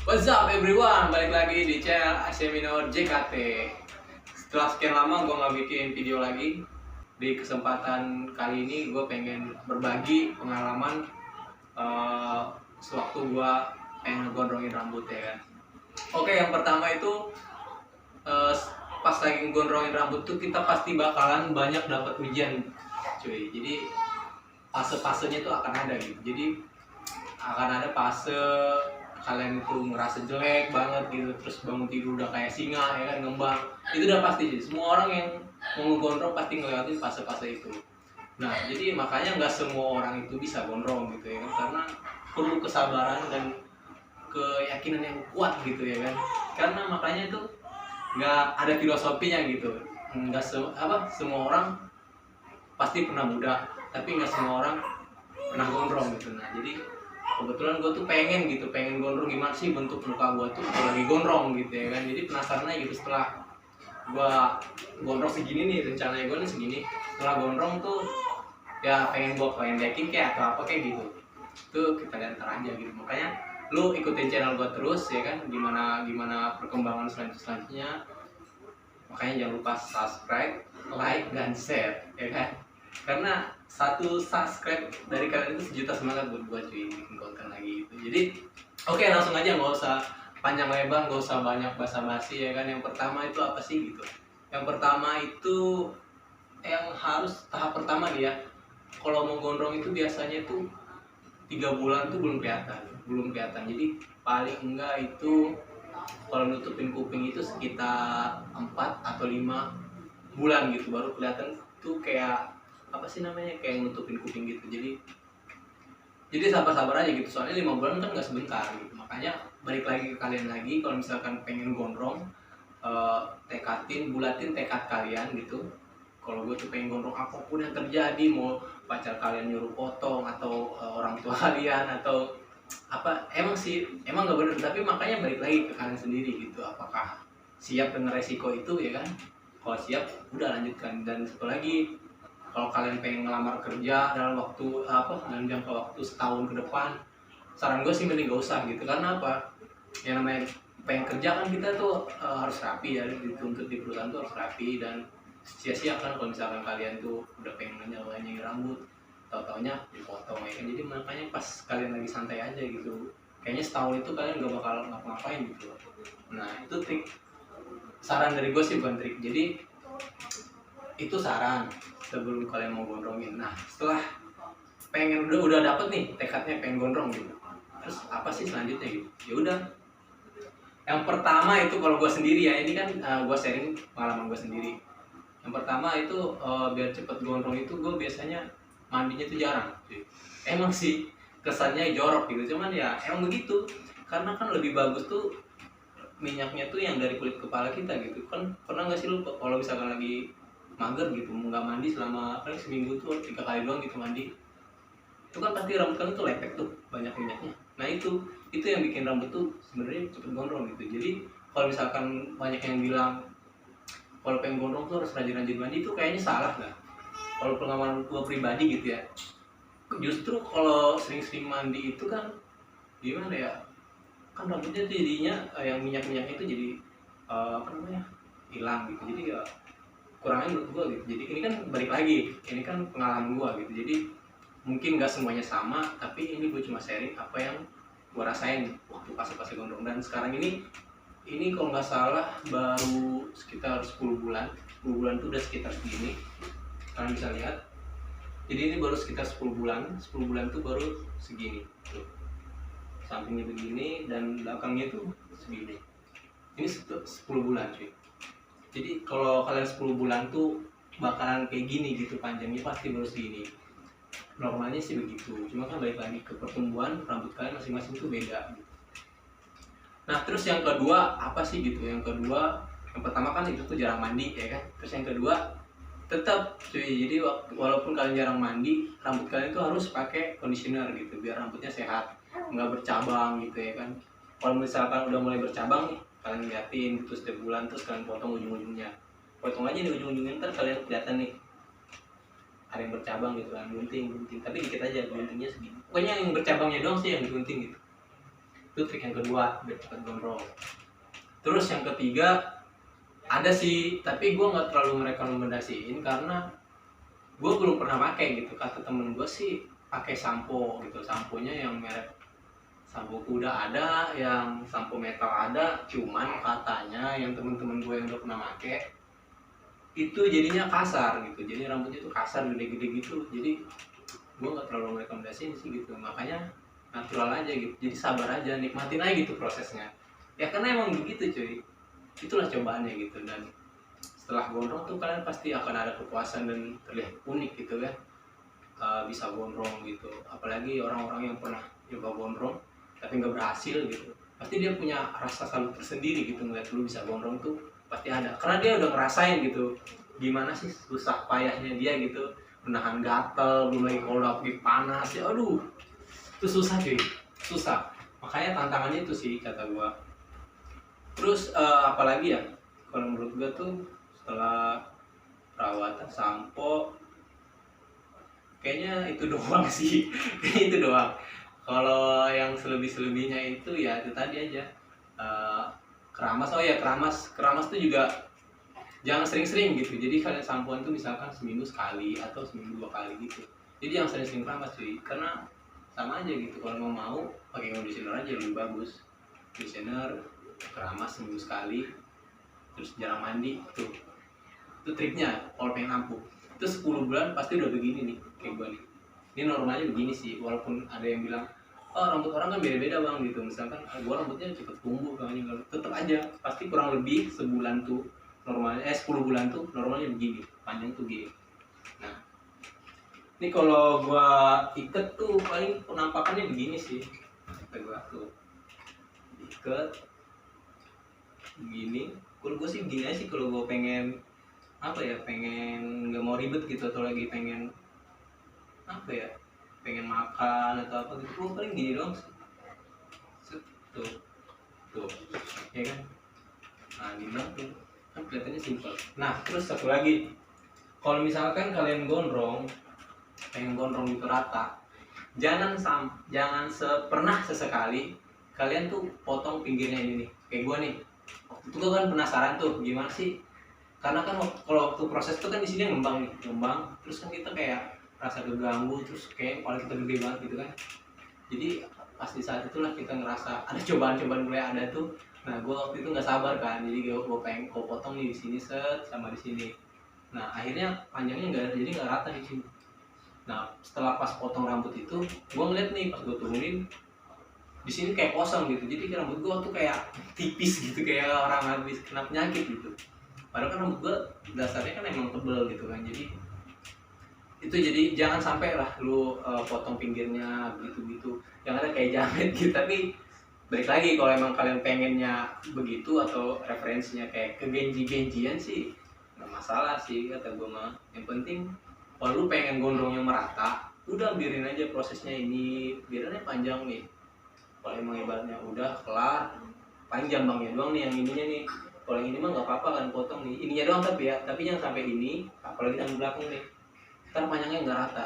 What's up everyone, balik lagi di channel AC Minor JKT. Setelah sekian lama gue nggak bikin video lagi. Di kesempatan kali ini gue pengen berbagi pengalaman sewaktu gue pengen gondrongin rambut ya kan. Oke, yang pertama itu eh, pas lagi gondrongin rambut tuh kita pasti bakalan banyak dapat ujian cuy. Jadi fase-fasenya tuh akan ada gitu. Jadi akan ada fase kalian itu ngerasa jelek banget gitu, terus bangun tidur udah kayak singa ya kan, ngembang. Itu udah pasti sih, semua orang yang mau gondrong pasti ngelewatin fase-fase itu. Nah jadi makanya nggak semua orang itu bisa gondrong gitu ya kan, karena perlu kesabaran dan keyakinan yang kuat gitu ya kan. Karena makanya itu nggak ada filosofinya gitu, nggak semua orang pasti pernah muda, tapi nggak semua orang pernah gondrong gitu. Nah jadi kebetulan gue tuh pengen gondrong, gimana sih bentuk muka gue tuh kalau lagi gondrong gitu ya kan. Jadi penasaran aja gitu, setelah gue gondrong segini nih, rencananya gue nih segini, setelah gondrong tuh ya pengen gue pendekin kayak atau apa kayak gitu. Tuh kita lihat ntar aja gitu. Makanya lu ikutin channel gue terus ya kan, gimana perkembangan selanjutnya. Makanya jangan lupa subscribe, like, dan share ya kan, karena satu subscribe dari kalian itu sejuta semangat buat gua cuy bikin konten lagi gitu. Jadi oke, langsung aja, nggak usah panjang lebar, nggak usah banyak basa-basi ya kan. Yang pertama itu apa sih gitu? Yang pertama itu yang harus tahap pertama nih ya, kalau mau gondrong itu biasanya tuh 3 bulan tuh belum kelihatan. Jadi paling enggak itu kalau nutupin kuping itu sekitar 4 atau 5 bulan gitu baru kelihatan tuh kayak apa sih namanya, kayak nutupin kuping gitu. Jadi sabar-sabar aja gitu, soalnya 5 bulan kan nggak sebentar gitu. Makanya balik lagi ke kalian lagi, kalau misalkan pengen gondrong, bulatin tekad kalian gitu. Kalau gue tuh pengen gondrong apapun yang terjadi, mau pacar kalian nyuruh potong atau orang tua kalian atau apa, emang nggak bener, tapi makanya balik lagi ke kalian sendiri gitu, apakah siap dengan resiko itu ya kan. Kalau siap udah lanjutkan. Dan satu lagi, kalau kalian pengen ngelamar kerja dalam jangka waktu setahun ke depan, saran gue sih mending gak usah gitu. Karena apa, yang namanya pengen kerja kan kita tuh harus rapi ya, dituntut di perusahaan tuh harus rapi. Dan sia-sia kan kalau misalkan kalian tuh udah pengen nyanyi rambut, tau-taunya dipotong ya kan. Jadi makanya pas kalian lagi santai aja gitu, kayaknya setahun itu kalian gak bakal ngapa-ngapain gitu. Nah itu trik, saran dari gue sih, bukan trik. Jadi itu saran sebelum kalian mau gondrongin. Nah setelah udah dapet nih tekadnya pengen gondrong gitu, terus apa sih selanjutnya gitu? Ya udah, yang pertama itu kalau gue sendiri ya, ini kan gue sharing pengalaman gue sendiri. Yang pertama itu biar cepet gondrong itu gue biasanya mandinya tuh jarang cuy. Emang sih kesannya jorok gitu, cuman ya emang begitu. Karena kan lebih bagus tuh minyaknya tuh yang dari kulit kepala kita gitu kan. Pernah nggak sih lu kalau misalkan lagi mager gitu nggak mandi selama paling seminggu tuh 3 kali doang gitu mandi, itu kan pasti rambut kan tuh lepek tuh, banyak minyaknya. Nah itu yang bikin rambut tuh sebenarnya cepet gondrong gitu. Jadi kalau misalkan banyak yang bilang kalau pengen gondrong tuh harus rajin-rajin mandi, itu kayaknya salah lah. Kalau pengalaman gua pribadi gitu ya, justru kalau sering-sering mandi itu kan gimana ya, kan rambutnya tuh jadinya yang minyak-minyak itu jadi apa namanya, hilang gitu. Jadi ya kurangnya menurut gua gitu. Jadi ini kan balik lagi, ini kan pengalaman gua gitu. Jadi mungkin nggak semuanya sama, tapi ini gue cuma sharing apa yang gue rasain waktu pas gondrong. Dan sekarang ini kalau nggak salah baru sekitar 10 bulan. 10 bulan tuh udah sekitar segini, kalian bisa lihat. Jadi ini baru sekitar 10 bulan. 10 bulan tuh baru segini tuh, sampingnya begini dan belakangnya tuh segini. Ini 10 bulan cuy. Jadi kalau kalian 10 bulan tuh bakalan kayak gini gitu, panjangnya pasti baru segini. Normalnya sih begitu, cuma kan balik lagi ke pertumbuhan rambut kalian masing-masing tuh beda gitu. Nah terus yang kedua apa sih gitu? Yang kedua, yang pertama kan itu tuh jarang mandi ya kan. Terus yang kedua tetap cuy, jadi walaupun kalian jarang mandi, rambut kalian tuh harus pakai conditioner gitu biar rambutnya sehat, nggak bercabang gitu ya kan. Kalau misalkan udah mulai bercabang nih, kalian liatin terus setiap bulan, terus kalian potong ujung-ujungnya. Potong aja nih ujung-ujungnya, ntar kalian kelihatan nih ada yang bercabang gitu kan, gunting, tapi dikit aja guntingnya segini. Pokoknya yang bercabangnya doang sih yang digunting gitu. Itu trik yang kedua biar cepet gondrong. Terus yang ketiga ada sih, tapi gue nggak terlalu merekomendasiin karena gue belum pernah pakai gitu. Kata temen gue sih pakai sampo gitu, samponya yang merek sampo kuda ada, yang sampo metal ada, cuman katanya yang temen-temen gue yang udah pernah pakai itu jadinya kasar gitu, jadi rambutnya tuh kasar gede-gede gitu. Jadi gue nggak terlalu merekomendasiin sih gitu, makanya natural aja gitu, jadi sabar aja, nikmatin aja gitu prosesnya ya, karena emang begitu cuy, itulah cobaannya gitu. Dan setelah gondrong tuh kalian pasti akan ada kepuasan dan terlihat unik gitu kan. Bisa gondrong gitu, apalagi orang-orang yang pernah coba gondrong tapi nggak berhasil gitu, pasti dia punya rasa salut tersendiri gitu ngeliat lu bisa gondrong tuh, pasti ada, karena dia udah ngerasain gitu gimana sih susah payahnya dia gitu, menahan gatel, belum lagi kalau lagi panas ya, aduh itu susah cuy, susah. Makanya tantangannya itu sih kata gua. Terus apalagi ya, kalau menurut gua tuh setelah perawatan sampo kayaknya itu doang sih. Kayaknya itu doang. Kalau yang selebihnya itu ya itu tadi aja. Eh, Keramas, oh ya keramas tuh juga jangan sering-sering gitu. Jadi kalian sampoan tuh misalkan seminggu sekali atau seminggu 2 kali gitu. Jadi jangan sering-sering keramas cuy, karena sama aja gitu. Kalau mau pakai conditioner aja lebih bagus. Conditioner, keramas seminggu sekali, terus jarang mandi tuh. Itu triknya kalau pengen ampuh. Itu 10 bulan pasti udah begini nih kayak gue nih. Ini normalnya begini sih, walaupun ada yang bilang oh rambut orang kan beda-beda bang gitu, misalkan gue rambutnya cepet tumbuh kan, tetap aja pasti kurang lebih sebulan tuh normalnya 10 bulan tuh normalnya begini, panjang tuh gini. Nah ini kalau gue iket tuh paling penampakannya begini sih, kayak gue tuh iket begini. Kalau gue sih begini aja sih, kalau gue pengen apa ya, pengen nggak mau ribet gitu, atau lagi pengen apa ya, pengen makan atau apa gitu, gue paling gini dong. Tuh tuh ya kan, nah gini dong tuh kan kelihatannya simpel. Nah terus satu lagi, kalau misalkan kalian gondrong, pengen gondrong itu rata, jangan pernah sesekali kalian tuh potong pinggirnya ini nih, kayak gue nih. Waktu itu gue kan penasaran tuh gimana sih, karena kan kalau waktu proses itu kan di sini ngembang terus kan kita kayak rasa keganggu, terus kayak kepala kita gede banget gitu kan. Jadi pas di saat itulah kita ngerasa ada cobaan-cobaan mulai ada tuh. Nah gue waktu itu nggak sabar kan, jadi gue pengen potong nih di sini set sama di sini. Nah akhirnya panjangnya nggak, jadi nggak rata di sini. Nah setelah pas potong rambut itu gue ngeliat nih pas gue turunin di sini kayak kosong gitu, jadi rambut gue tuh kayak tipis gitu, kayak orang habis kena penyakit gitu. Padahal kan rambut gue dasarnya kan emang tebel gitu kan. Jadi itu, jadi jangan sampai lah lu potong pinggirnya begitu-gitu yang ada kayak jamet gitu. Tapi balik lagi, kalau emang kalian pengennya begitu atau referensinya kayak ke genji-genjian sih nggak masalah sih kata gue mah. Yang penting kalau lu pengen gondrongnya merata, udah biarin aja prosesnya ini, biarinnya panjang nih. Kalau emang ibaratnya udah kelar, paling jambangnya doang nih yang ininya nih. Kalau yang ini mah nggak apa-apa kan potong nih ininya doang, tapi ya tapi jangan sampai ini, apalagi yang belakang nih ntar panjangnya nggak rata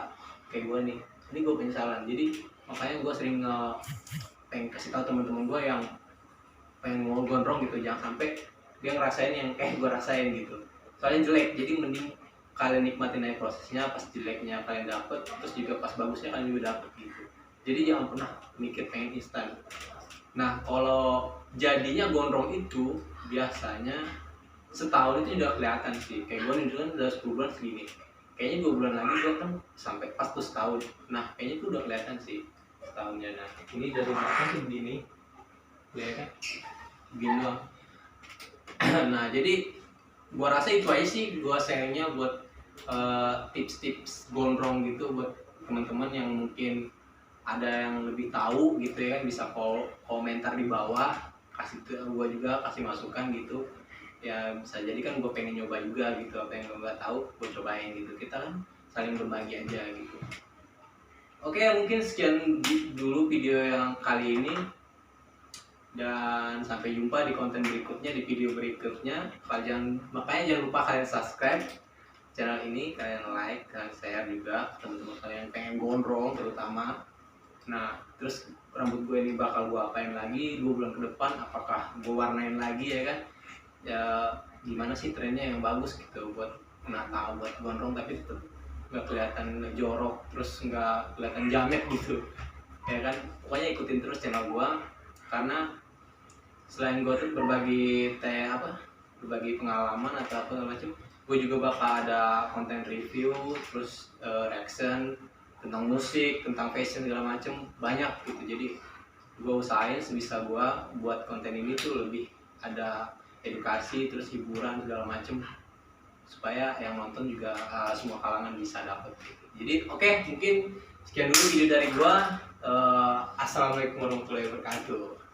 kayak gue nih. Ini gue penyesalan, jadi makanya gue sering pengen kasih tahu teman-teman gue yang pengen mau gondrong gitu, jangan sampai dia ngerasain yang kayak gue rasain gitu, soalnya jelek. Jadi mending kalian nikmatin aja prosesnya, pas jeleknya kalian dapet, terus juga pas bagusnya kalian juga dapet gitu. Jadi jangan pernah mikir pengen instan. Nah kalau jadinya gondrong itu biasanya setahun itu udah kelihatan sih. Kayak gue nih dulu kan udah 10 bulan segini, kayaknya 2 bulan lagi gue kan sampai pas tuh setahun. Nah kayaknya itu udah kelihatan sih setahunnya. Nah ini dari belakang tuh begini ya kan, begini doang. Nah jadi gue rasa itu aja sih gue sharingnya buat tips-tips gondrong gitu buat teman-teman yang mungkin ada yang lebih tahu gitu ya kan, bisa komentar di bawah, kasih ke gue juga, kasih masukan gitu ya. Bisa jadi kan gue pengen nyoba juga gitu, apa yang gue nggak tahu gue cobain gitu, kita kan saling berbagi aja gitu. Oke mungkin sekian dulu video yang kali ini, dan sampai jumpa di konten berikutnya, di video berikutnya. Makanya jangan lupa kalian subscribe channel ini, kalian like, kalian share juga teman-teman kalian yang pengen gondrong terutama. Nah terus rambut gue ini bakal gue apain lagi 2 bulan ke depan, apakah gue warnain lagi ya kan, ya gimana sih trennya yang bagus gitu buat menata, buat gondrong tapi tetap nggak kelihatan jorok, terus nggak kelihatan jamet gitu ya kan. Pokoknya ikutin terus channel gue, karena selain gue tuh berbagi pengalaman atau apa macam, gue juga bakal ada konten review, terus reaction tentang musik, tentang fashion segala macem banyak gitu. Jadi gue usahain sebisa gue buat konten ini tuh lebih ada edukasi, terus hiburan segala macem, supaya yang nonton juga semua kalangan bisa dapet gitu. Jadi oke, mungkin sekian dulu video dari gue. Assalamualaikum warahmatullahi wabarakatuh.